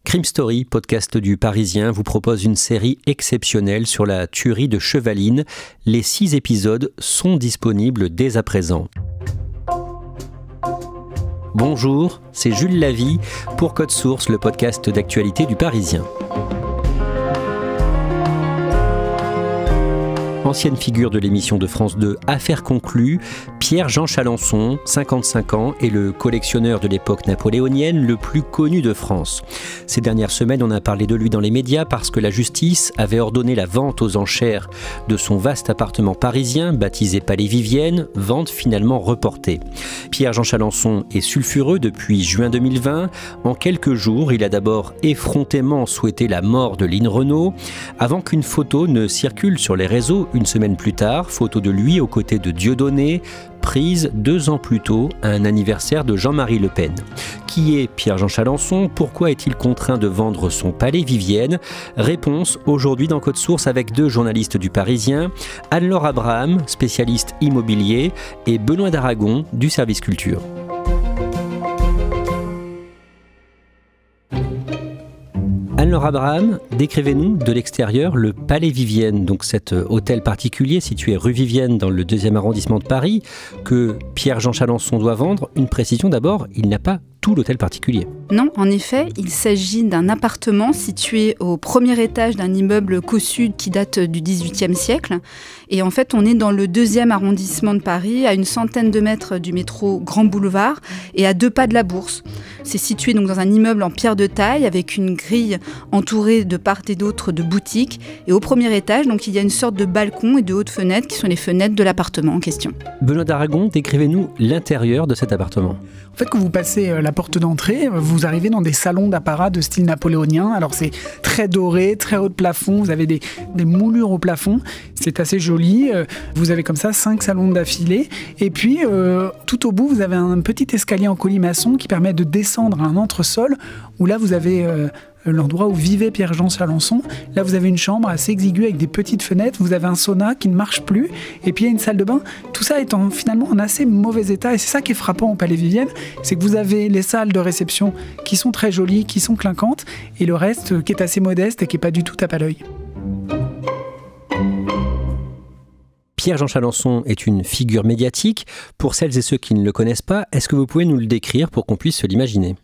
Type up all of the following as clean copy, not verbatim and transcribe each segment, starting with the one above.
Crime Story, podcast du Parisien, vous propose une série exceptionnelle sur la tuerie de Chevaline. Les 6 épisodes sont disponibles dès à présent. Bonjour, c'est Jules Lavie pour Code Source, le podcast d'actualité du Parisien. Ancienne figure de l'émission de France 2 Affaires conclues, Pierre-Jean Chalençon, 55 ans, est le collectionneur de l'époque napoléonienne le plus connu de France. Ces dernières semaines, on a parlé de lui dans les médias parce que la justice avait ordonné la vente aux enchères de son vaste appartement parisien, baptisé Palais Vivienne, vente finalement reportée. Pierre-Jean Chalençon est sulfureux depuis juin 2020. En quelques jours, il a d'abord effrontément souhaité la mort de Line Renaud, avant qu'une photo ne circule sur les réseaux. Une semaine plus tard, photo de lui aux côtés de Dieudonné, prise 2 ans plus tôt à un anniversaire de Jean-Marie Le Pen. Qui est Pierre-Jean Chalençon? Pourquoi est-il contraint de vendre son Palais Vivienne? Réponse aujourd'hui dans Code Source avec 2 journalistes du Parisien, Anne-Laure Abraham, spécialiste immobilier, et Benoît d'Aragon du service culture. Anne-Laure Abraham, décrivez-nous de l'extérieur le Palais Vivienne, donc cet hôtel particulier situé rue Vivienne dans le 2e arrondissement de Paris, que Pierre-Jean Chalençon doit vendre. Une précision d'abord, il n'a pas tout l'hôtel particulier. Non, en effet, il s'agit d'un appartement situé au premier étage d'un immeuble cossu qui date du XVIIIe siècle. Et en fait, on est dans le 2e arrondissement de Paris, à une centaine de mètres du métro Grand Boulevard et à 2 pas de la Bourse. C'est situé donc dans un immeuble en pierre de taille avec une grille entourée de part et d'autre de boutiques. Et au premier étage, donc, il y a une sorte de balcon et de hautes fenêtres qui sont les fenêtres de l'appartement en question. Benoît d'Aragon, décrivez-nous l'intérieur de cet appartement. En fait, quand vous passez la porte d'entrée, vous arrivez dans des salons d'apparat de style napoléonien. Alors c'est très doré, très haut de plafond, vous avez des moulures au plafond, c'est assez joli. Vous avez comme ça 5 salons d'affilée. Et puis, tout au bout, vous avez un petit escalier en colimaçon qui permet de descendre à un entresol, où là, vous avez l'endroit où vivait Pierre-Jean Chalençon. Là, vous avez une chambre assez exiguë avec des petites fenêtres. Vous avez un sauna qui ne marche plus. Et puis, il y a une salle de bain. Tout ça est finalement en assez mauvais état. Et c'est ça qui est frappant au Palais Vivienne. C'est que vous avez les salles de réception qui sont très jolies, qui sont clinquantes. Et le reste qui est assez modeste et qui n'est pas du tout tape à l'œil. Pierre-Jean Chalençon est une figure médiatique. Pour celles et ceux qui ne le connaissent pas, est-ce que vous pouvez nous le décrire pour qu'on puisse se l'imaginer ?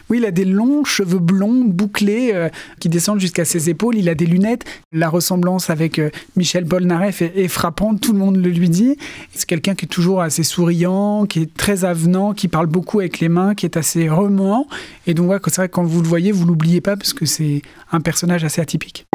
Oui, il a des longs cheveux blonds, bouclés, qui descendent jusqu'à ses épaules. Il a des lunettes. La ressemblance avec Michel Polnareff est frappante, tout le monde le lui dit. C'est quelqu'un qui est toujours assez souriant, qui est très avenant, qui parle beaucoup avec les mains, qui est assez remuant. Et donc, c'est vrai que quand vous le voyez, vous ne l'oubliez pas parce que c'est un personnage assez atypique.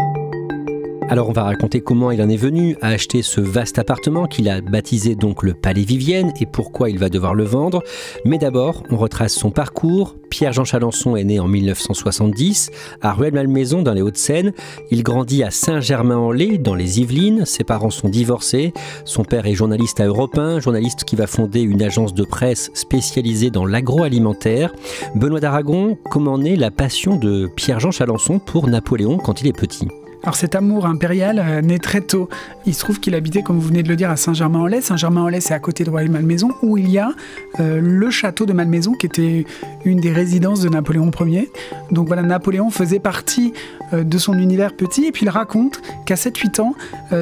Alors on va raconter comment il en est venu à acheter ce vaste appartement qu'il a baptisé donc le Palais Vivienne et pourquoi il va devoir le vendre. Mais d'abord, on retrace son parcours. Pierre-Jean Chalençon est né en 1970 à Rueil-Malmaison dans les Hauts-de-Seine. Il grandit à Saint-Germain-en-Laye dans les Yvelines. Ses parents sont divorcés. Son père est journaliste à Europe 1, journaliste qui va fonder une agence de presse spécialisée dans l'agroalimentaire. Benoît d'Aragon, comment naît la passion de Pierre-Jean Chalençon pour Napoléon quand il est petit ? Alors cet amour impérial naît très tôt. Il se trouve qu'il habitait, comme vous venez de le dire, à Saint-Germain-en-Laye. Saint-Germain-en-Laye, c'est à côté de Rueil-Malmaison, où il y a le château de Malmaison, qui était une des résidences de Napoléon Ier. Donc voilà, Napoléon faisait partie de son univers petit, et puis il raconte qu'à 7-8 ans,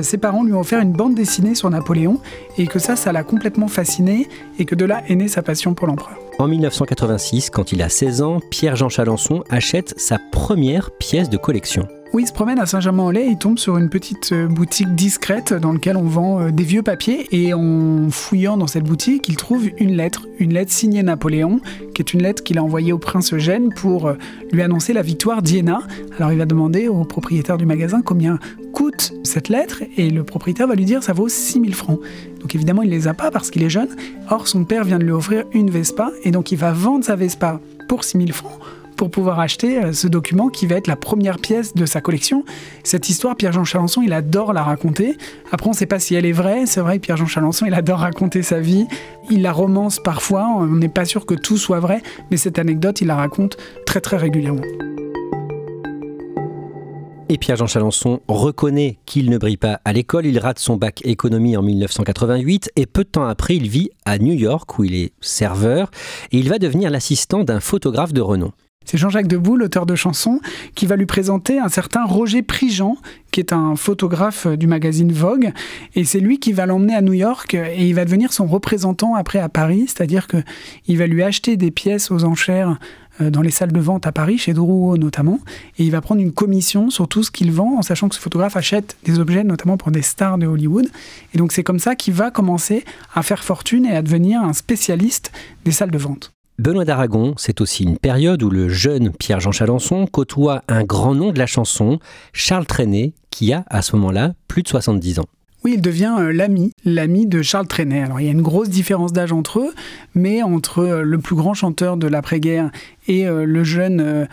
ses parents lui ont offert une bande dessinée sur Napoléon, et que ça l'a complètement fasciné, et que de là est née sa passion pour l'empereur. En 1986, quand il a 16 ans, Pierre-Jean Chalençon achète sa première pièce de collection. Oui, il se promène à Saint-Germain-en-Laye, il tombe sur une petite boutique discrète dans laquelle on vend des vieux papiers. Et en fouillant dans cette boutique, il trouve une lettre signée Napoléon, qui est une lettre qu'il a envoyée au prince Eugène pour lui annoncer la victoire d'Iéna. Alors il va demander au propriétaire du magasin combien coûte cette lettre, et le propriétaire va lui dire ça vaut 6 000 francs. Donc évidemment, il ne les a pas parce qu'il est jeune. Or, son père vient de lui offrir une Vespa, et donc il va vendre sa Vespa pour 6 000 francs. Pour pouvoir acheter ce document qui va être la première pièce de sa collection. Cette histoire, Pierre-Jean Chalençon, il adore la raconter. Après, on ne sait pas si elle est vraie. C'est vrai que Pierre-Jean Chalençon, il adore raconter sa vie. Il la romance parfois. On n'est pas sûr que tout soit vrai. Mais cette anecdote, il la raconte très très régulièrement. Et Pierre-Jean Chalençon reconnaît qu'il ne brille pas à l'école. Il rate son bac économie en 1988 et peu de temps après, il vit à New York où il est serveur et il va devenir l'assistant d'un photographe de renom. C'est Jean-Jacques Debout, l'auteur de chansons, qui va lui présenter un certain Roger Prigent, qui est un photographe du magazine Vogue. Et c'est lui qui va l'emmener à New York et il va devenir son représentant après à Paris. C'est-à-dire qu'il va lui acheter des pièces aux enchères dans les salles de vente à Paris, chez Drouot notamment. Et il va prendre une commission sur tout ce qu'il vend, en sachant que ce photographe achète des objets, notamment pour des stars de Hollywood. Et donc c'est comme ça qu'il va commencer à faire fortune et à devenir un spécialiste des salles de vente. Benoît d'Aragon, c'est aussi une période où le jeune Pierre-Jean Chalençon côtoie un grand nom de la chanson, Charles Trenet, qui a à ce moment-là plus de 70 ans. Oui, il devient l'ami de Charles Trenet. Alors il y a une grosse différence d'âge entre eux, mais entre le plus grand chanteur de l'après-guerre et le jeune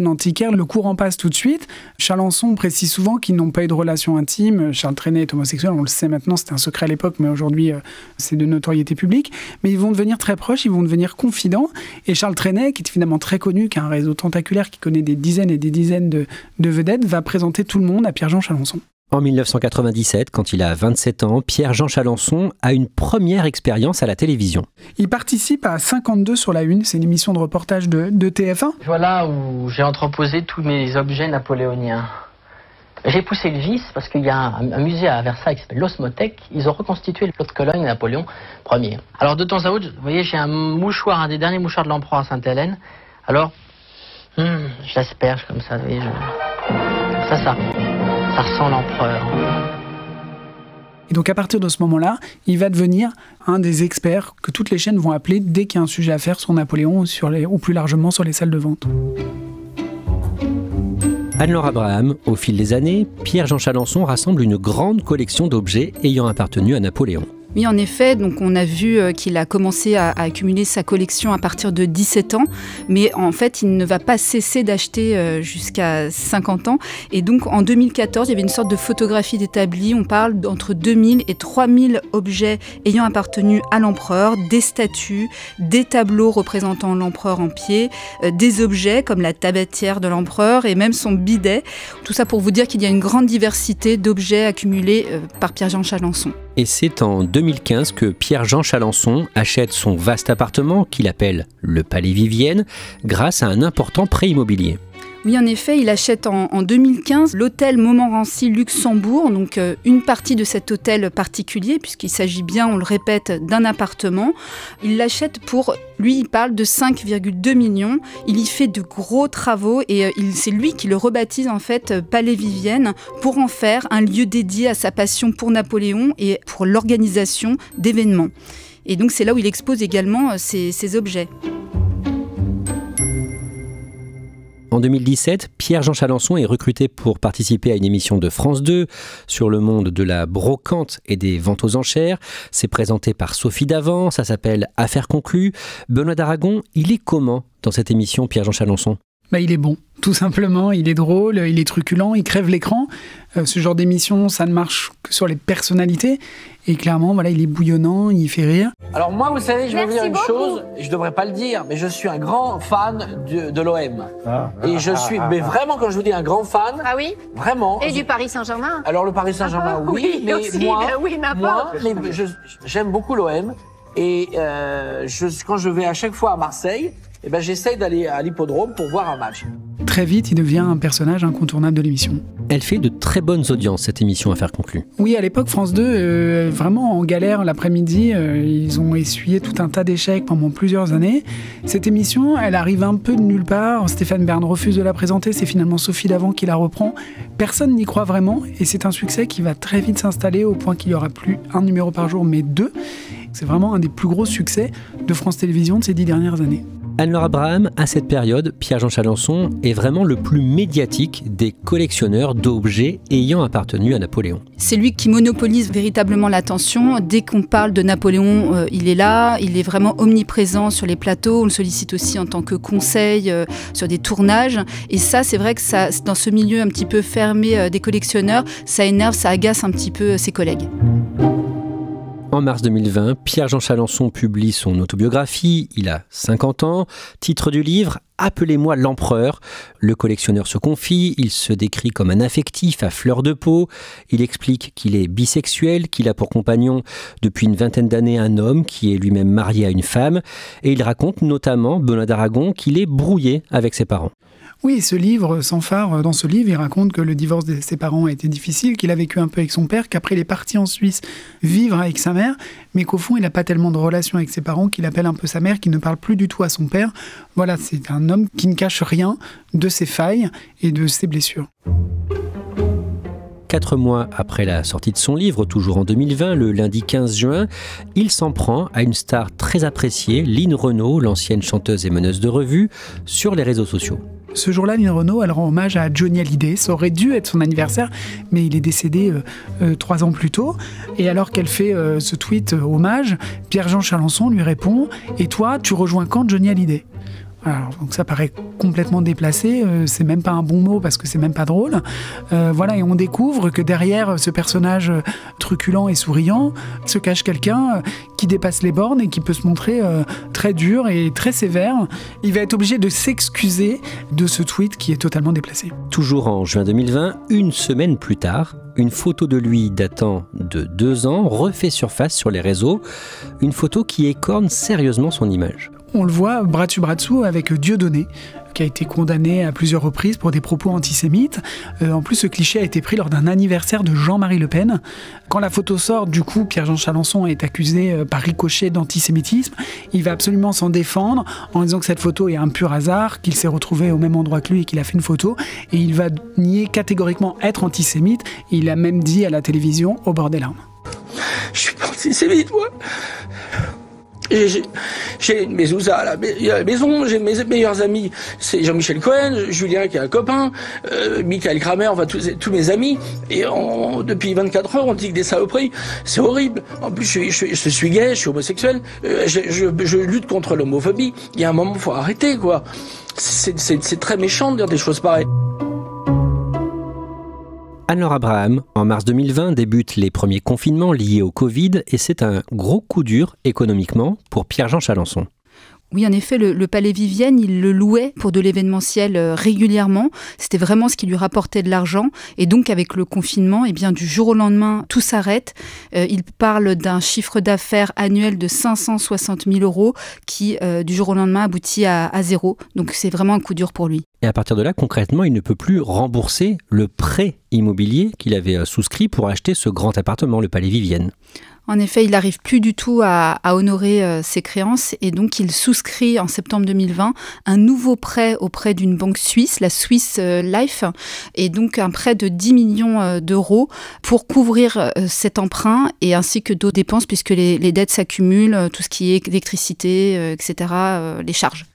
antiquaire, le courant passe tout de suite. Chalençon précise souvent qu'ils n'ont pas eu de relation intime. Charles Trenet est homosexuel, on le sait maintenant, c'était un secret à l'époque, mais aujourd'hui c'est de notoriété publique. Mais ils vont devenir très proches, ils vont devenir confidents. Et Charles Trenet, qui est évidemment très connu, qui a un réseau tentaculaire, qui connaît des dizaines et des dizaines de vedettes, va présenter tout le monde à Pierre-Jean Chalençon. En 1997, quand il a 27 ans, Pierre-Jean Chalençon a une première expérience à la télévision. Il participe à 52 sur la Une, c'est une émission de reportage de TF1. Voilà où j'ai entreposé tous mes objets napoléoniens. J'ai poussé le vice parce qu'il y a un musée à Versailles qui s'appelle l'Osmothèque. Ils ont reconstitué le plot de Cologne Napoléon Ier. Alors de temps à autre, vous voyez, j'ai un mouchoir, un des derniers mouchoirs de l'empereur à Sainte-Hélène. Alors, je l'asperge comme ça, vous voyez, ça ressent l'empereur. Et donc à partir de ce moment-là, il va devenir un des experts que toutes les chaînes vont appeler dès qu'il y a un sujet à faire sur Napoléon ou plus largement sur les salles de vente. Anne-Laure Abraham, au fil des années, Pierre-Jean Chalençon rassemble une grande collection d'objets ayant appartenu à Napoléon. Oui, en effet, donc on a vu qu'il a commencé à accumuler sa collection à partir de 17 ans, mais en fait, il ne va pas cesser d'acheter jusqu'à 50 ans. Et donc, en 2014, il y avait une sorte de photographie d'établi. On parle d'entre 2000 et 3000 objets ayant appartenu à l'empereur, des statues, des tableaux représentant l'empereur en pied, des objets comme la tabatière de l'empereur et même son bidet. Tout ça pour vous dire qu'il y a une grande diversité d'objets accumulés par Pierre-Jean Chalençon. Et c'est en 2015 que Pierre-Jean Chalençon achète son vaste appartement qu'il appelle le Palais Vivienne grâce à un important prêt immobilier. Oui, en effet, il achète en 2015 l'hôtel Montmorency Luxembourg, donc une partie de cet hôtel particulier, puisqu'il s'agit bien, on le répète, d'un appartement. Il l'achète pour, lui, il parle de 5,2 millions. Il y fait de gros travaux et c'est lui qui le rebaptise en fait Palais Vivienne pour en faire un lieu dédié à sa passion pour Napoléon et pour l'organisation d'événements. Et donc c'est là où il expose également ses objets. En 2017, Pierre-Jean Chalençon est recruté pour participer à une émission de France 2 sur le monde de la brocante et des ventes aux enchères. C'est présenté par Sophie Davant, ça s'appelle Affaires conclues. Benoît d'Aragon, il est comment dans cette émission, Pierre-Jean Chalençon ? Il est bon, tout simplement, il est drôle, il est truculent, il crève l'écran. Ce genre d'émission, ça ne marche que sur les personnalités. Et clairement, voilà, il est bouillonnant, il fait rire. Alors moi, vous savez, je vais vous dire une chose, je devrais pas le dire, mais je suis un grand fan de l'OM. Et je suis, mais vraiment, quand je vous dis un grand fan, ah oui, vraiment. Et du Paris Saint-Germain. Alors le Paris Saint-Germain, oui, mais aussi, moi, j'aime beaucoup l'OM. Et quand je vais à chaque fois à Marseille, j'essaye d'aller à l'hippodrome pour voir un match. Très vite, il devient un personnage incontournable de l'émission. Elle fait de très bonnes audiences, cette émission Affaires conclues. Oui, à l'époque, France 2, vraiment en galère l'après-midi, ils ont essuyé tout un tas d'échecs pendant plusieurs années. Cette émission, elle arrive un peu de nulle part. Stéphane Bern refuse de la présenter, c'est finalement Sophie Davant qui la reprend. Personne n'y croit vraiment et c'est un succès qui va très vite s'installer au point qu'il n'y aura plus un numéro par jour, mais 2. C'est vraiment un des plus gros succès de France Télévisions de ces 10 dernières années. Anne-Laure Abraham, à cette période, Pierre-Jean Chalençon est vraiment le plus médiatique des collectionneurs d'objets ayant appartenu à Napoléon. C'est lui qui monopolise véritablement l'attention. Dès qu'on parle de Napoléon, il est là, il est vraiment omniprésent sur les plateaux. On le sollicite aussi en tant que conseil sur des tournages. Et ça, c'est vrai que ça, dans ce milieu un petit peu fermé des collectionneurs, ça énerve, ça agace un petit peu ses collègues. En En mars 2020, Pierre-Jean Chalençon publie son autobiographie. Il a 50 ans. Titre du livre, « Appelez-moi l'empereur ». Le collectionneur se confie, il se décrit comme un affectif à fleur de peau. Il explique qu'il est bisexuel, qu'il a pour compagnon depuis une vingtaine d'années un homme qui est lui-même marié à une femme. Et il raconte notamment, Benoît d'Aragon, qu'il est brouillé avec ses parents. Oui, ce livre, sans phare, dans ce livre, il raconte que le divorce de ses parents a été difficile, qu'il a vécu un peu avec son père, qu'après il est parti en Suisse vivre avec sa mère, mais qu'au fond il n'a pas tellement de relation avec ses parents, qu'il appelle un peu sa mère, qu'il ne parle plus du tout à son père. Voilà, c'est un homme qui ne cache rien de ses failles et de ses blessures. 4 mois après la sortie de son livre, toujours en 2020, le lundi 15 juin, il s'en prend à une star très appréciée, Line Renaud, l'ancienne chanteuse et meneuse de revue, sur les réseaux sociaux. Ce jour-là, Line Renaud, elle rend hommage à Johnny Hallyday. Ça aurait dû être son anniversaire, mais il est décédé 3 ans plus tôt. Et alors qu'elle fait ce tweet hommage, Pierre-Jean Chalençon lui répond « Et toi, tu rejoins quand Johnny Hallyday ?» Alors, donc ça paraît complètement déplacé, c'est même pas un bon mot parce que c'est même pas drôle. Voilà, et on découvre que derrière ce personnage truculent et souriant se cache quelqu'un qui dépasse les bornes et qui peut se montrer très dur et très sévère. Il va être obligé de s'excuser de ce tweet qui est totalement déplacé. Toujours en juin 2020, une semaine plus tard, une photo de lui datant de 2 ans refait surface sur les réseaux, une photo qui écorne sérieusement son image. On le voit bras dessus bras dessous avec Dieudonné, qui a été condamné à plusieurs reprises pour des propos antisémites. En plus, ce cliché a été pris lors d'un anniversaire de Jean-Marie Le Pen. Quand la photo sort, du coup, Pierre-Jean Chalençon est accusé par ricochet d'antisémitisme. Il va absolument s'en défendre en disant que cette photo est un pur hasard, qu'il s'est retrouvé au même endroit que lui et qu'il a fait une photo. Et il va nier catégoriquement être antisémite. Il a même dit à la télévision, au bord des larmes. Je suis pas antisémite, moi. J'ai une mezouza à la maison, j'ai mes meilleurs amis, c'est Jean-Michel Cohen, Julien qui est un copain, Michael Kramer, enfin tous mes amis, et depuis 24 heures on dit que des saloperies, c'est horrible. En plus je suis gay, je suis homosexuel, je lutte contre l'homophobie, il y a un moment faut arrêter quoi. C'est très méchant de dire des choses pareilles. Anne-Laure Abraham, en mars 2020, débutent les premiers confinements liés au Covid et c'est un gros coup dur économiquement pour Pierre-Jean Chalençon. Oui, en effet, le Palais Vivienne, il le louait pour de l'événementiel régulièrement. C'était vraiment ce qui lui rapportait de l'argent. Et donc, avec le confinement, eh bien, du jour au lendemain, tout s'arrête. Il parle d'un chiffre d'affaires annuel de 560 000 € qui, du jour au lendemain, aboutit à 0. Donc, c'est vraiment un coup dur pour lui. Et à partir de là, concrètement, il ne peut plus rembourser le prêt immobilier qu'il avait souscrit pour acheter ce grand appartement, le Palais Vivienne. En effet, il n'arrive plus du tout à honorer ses créances et donc il souscrit en septembre 2020 un nouveau prêt auprès d'une banque suisse, la Swiss Life, et donc un prêt de 10 millions d'euros pour couvrir cet emprunt et ainsi que d'autres dépenses puisque les dettes s'accumulent, tout ce qui est électricité, etc., les charges.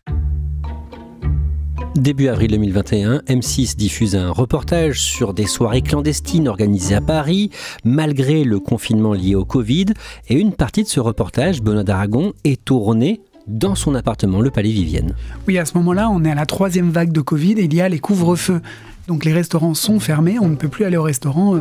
Début avril 2021, M6 diffuse un reportage sur des soirées clandestines organisées à Paris, malgré le confinement lié au Covid. Et une partie de ce reportage, Benoît d'Aragon, est tournée dans son appartement, le Palais Vivienne. Oui, à ce moment-là, on est à la 3e vague de Covid et il y a les couvre-feux. Donc les restaurants sont fermés, on ne peut plus aller au restaurant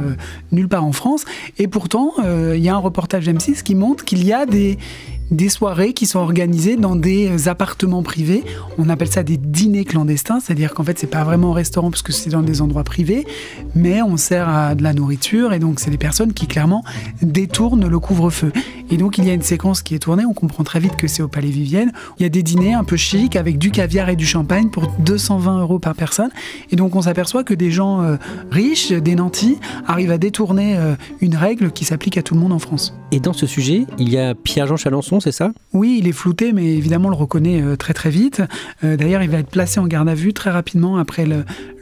nulle part en France. Et pourtant, il y a un reportage M6 qui montre qu'il y a des soirées qui sont organisées dans des appartements privés. On appelle ça des dîners clandestins, c'est-à-dire qu'en fait, c'est pas vraiment un restaurant parce que c'est dans des endroits privés, mais on sert à de la nourriture et donc c'est des personnes qui clairement détournent le couvre-feu. Et donc il y a une séquence qui est tournée, on comprend très vite que c'est au Palais Vivienne. Il y a des dîners un peu chics avec du caviar et du champagne pour 220 € par personne. Et donc on s'aperçoit que des gens riches, des nantis, arrivent à détourner une règle qui s'applique à tout le monde en France. Et dans ce sujet, il y a Pierre-Jean Chalençon, c'est ça ? Oui, il est flouté, mais évidemment on le reconnaît très très vite. D'ailleurs, il va être placé en garde à vue très rapidement après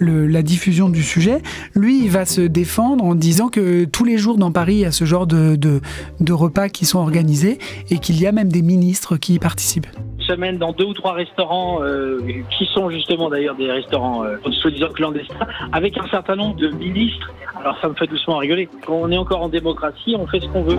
la diffusion du sujet. Lui, il va se défendre en disant que tous les jours dans Paris, il y a ce genre de repas qui sont organisés et qu'il y a même des ministres qui y participent. Semaine dans 2 ou 3 restaurants qui sont justement d'ailleurs des restaurants soi-disant clandestins avec un certain nombre de ministres. Alors ça me fait doucement rigoler. Quand on est encore en démocratie, on fait ce qu'on veut.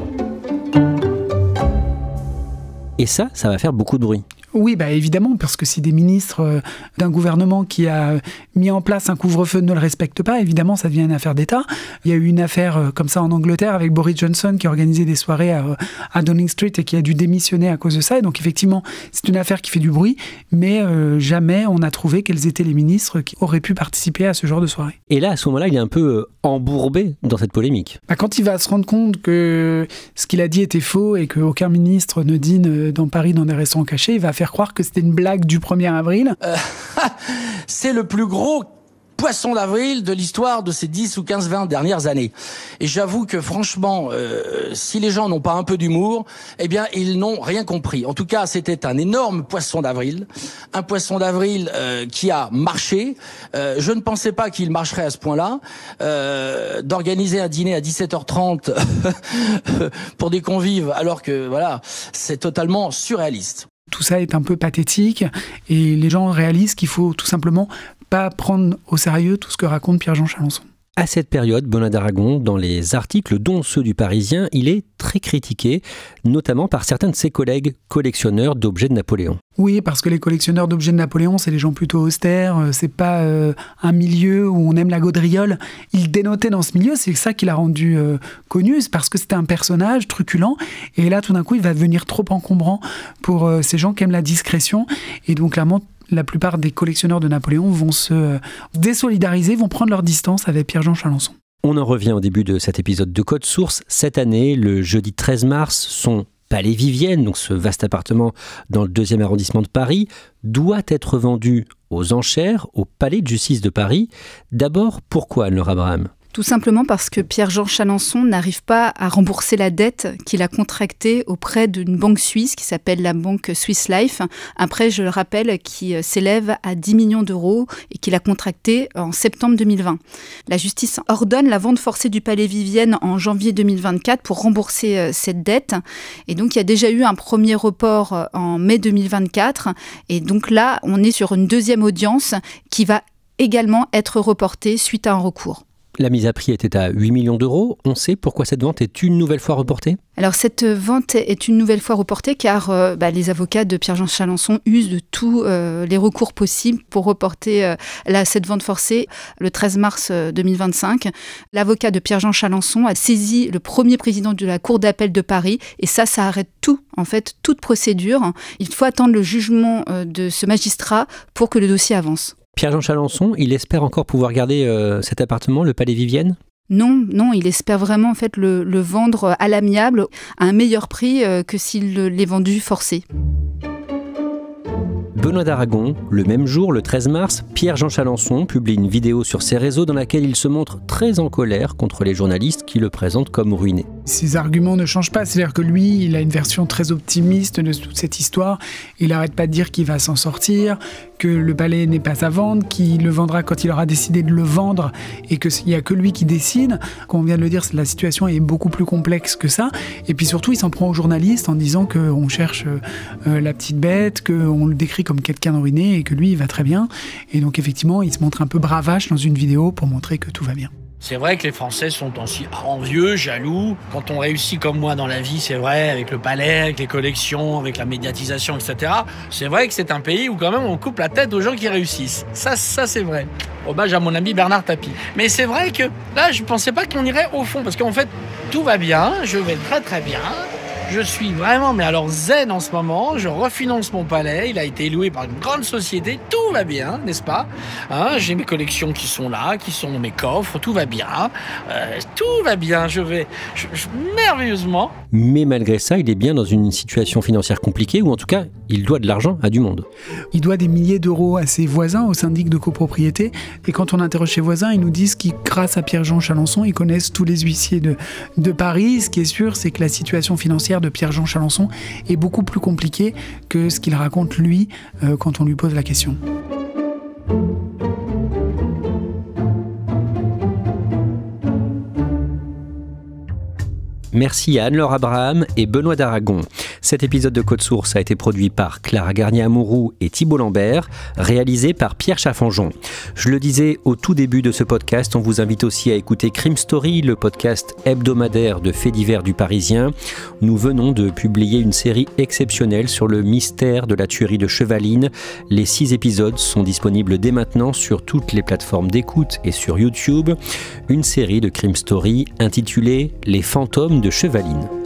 Et ça va faire beaucoup de bruit. Oui, évidemment, parce que si des ministres d'un gouvernement qui a mis en place un couvre-feu ne le respectent pas, évidemment, ça devient une affaire d'État. Il y a eu une affaire comme ça en Angleterre avec Boris Johnson qui organisait des soirées à Downing Street et qui a dû démissionner à cause de ça. Et donc, effectivement, c'est une affaire qui fait du bruit, mais jamais on n'a trouvé quels étaient les ministres qui auraient pu participer à ce genre de soirée. Et là, à ce moment-là, il est un peu embourbé dans cette polémique. Quand il va se rendre compte que ce qu'il a dit était faux et qu'aucun ministre ne dîne dans Paris dans des restaurants cachés, il va faire croire que c'était une blague du 1er avril. C'est le plus gros poisson d'avril de l'histoire de ces 10 ou 15, 20 dernières années. Et j'avoue que franchement, si les gens n'ont pas un peu d'humour, eh bien, ils n'ont rien compris. En tout cas, c'était un énorme poisson d'avril. Un poisson d'avril qui a marché. Je ne pensais pas qu'il marcherait à ce point-là. D'organiser un dîner à 17h30 pour des convives, alors que, voilà, c'est totalement surréaliste. Tout ça est un peu pathétique et les gens réalisent qu'il faut tout simplement pas prendre au sérieux tout ce que raconte Pierre-Jean Chalencon. À cette période, Benoît d'Aragon, dans les articles dont ceux du Parisien, il est très critiqué, notamment par certains de ses collègues collectionneurs d'objets de Napoléon. Oui, parce que les collectionneurs d'objets de Napoléon, c'est des gens plutôt austères, c'est pas un milieu où on aime la gaudriole. Il dénotait dans ce milieu, c'est ça qui l'a rendu connu, c'est parce que c'était un personnage truculent, et là tout d'un coup il va devenir trop encombrant pour ces gens qui aiment la discrétion, et donc clairement la plupart des collectionneurs de Napoléon vont se désolidariser, vont prendre leur distance avec Pierre-Jean Chalencon. On en revient au début de cet épisode de Code Source. Cette année, le jeudi 13 mars, son Palais Vivienne, donc ce vaste appartement dans le 2e arrondissement de Paris, doit être vendu aux enchères au Palais de Justice de Paris. D'abord, pourquoi, Anne-Laure Abraham ? Tout simplement parce que Pierre-Jean Chalencon n'arrive pas à rembourser la dette qu'il a contractée auprès d'une banque suisse qui s'appelle la banque Swiss Life. Un prêt, je le rappelle, qui s'élève à 10 millions d'euros et qu'il a contracté en septembre 2020. La justice ordonne la vente forcée du Palais Vivienne en janvier 2024 pour rembourser cette dette. Et donc, il y a déjà eu un premier report en mai 2024. Et donc là, on est sur une deuxième audience qui va également être reportée suite à un recours. La mise à prix était à 8 millions d'euros. On sait pourquoi cette vente est une nouvelle fois reportée ? Alors cette vente est une nouvelle fois reportée car les avocats de Pierre-Jean Chalencon usent de tous les recours possibles pour reporter cette vente forcée le 13 mars 2025. L'avocat de Pierre-Jean Chalencon a saisi le premier président de la Cour d'appel de Paris et ça arrête tout, en fait, toute procédure. Il faut attendre le jugement de ce magistrat pour que le dossier avance. Pierre-Jean Chalencon, il espère encore pouvoir garder cet appartement, le Palais Vivienne ? Non, il espère vraiment en fait le vendre à l'amiable à un meilleur prix que s'il l'est vendu forcé. Benoît d'Aragon, le même jour, le 13 mars, Pierre-Jean Chalencon publie une vidéo sur ses réseaux dans laquelle il se montre très en colère contre les journalistes qui le présentent comme ruiné. Ses arguments ne changent pas, c'est-à-dire que lui, il a une version très optimiste de toute cette histoire. Il n'arrête pas de dire qu'il va s'en sortir, que le palais n'est pas à vendre, qu'il le vendra quand il aura décidé de le vendre et qu'il n'y a que lui qui décide. Comme on vient de le dire, la situation est beaucoup plus complexe que ça. Et puis surtout, il s'en prend aux journalistes en disant qu'on cherche la petite bête, qu'on le décrit comme quelqu'un de ruiné et que lui, il va très bien. Et donc effectivement, il se montre un peu bravache dans une vidéo pour montrer que tout va bien. C'est vrai que les Français sont aussi envieux, jaloux. Quand on réussit comme moi dans la vie, c'est vrai, avec le palais, avec les collections, avec la médiatisation, etc. C'est vrai que c'est un pays où quand même on coupe la tête aux gens qui réussissent. Ça c'est vrai. Hommage à mon ami Bernard Tapie. Mais c'est vrai que là, je pensais pas qu'on irait au fond, parce qu'en fait, tout va bien, je vais très très bien. Je suis vraiment, mais alors zen en ce moment, je refinance mon palais, il a été loué par une grande société, tout va bien, n'est-ce pas ? J'ai mes collections qui sont là, qui sont dans mes coffres, tout va bien, je vais merveilleusement. Mais malgré ça, il est bien dans une situation financière compliquée, ou en tout cas, il doit de l'argent à du monde. Il doit des milliers d'euros à ses voisins, au syndic de copropriété, et quand on interroge ses voisins, ils nous disent qu'ils, grâce à Pierre-Jean Chalencon, ils connaissent tous les huissiers de Paris. Ce qui est sûr, c'est que la situation financière de Pierre-Jean Chalencon est beaucoup plus compliquée que ce qu'il raconte lui quand on lui pose la question. Merci à Anne-Laure Abraham et Benoît d'Aragon. Cet épisode de Code Source a été produit par Clara Garnier-Amouroux et Thibault Lambert, réalisé par Pierre Chaffanjon. Je le disais au tout début de ce podcast, on vous invite aussi à écouter Crime Story, le podcast hebdomadaire de faits divers du Parisien. Nous venons de publier une série exceptionnelle sur le mystère de la tuerie de Chevaline. Les 6 épisodes sont disponibles dès maintenant sur toutes les plateformes d'écoute et sur YouTube. Une série de Crime Story intitulée Les fantômes de Chevaline.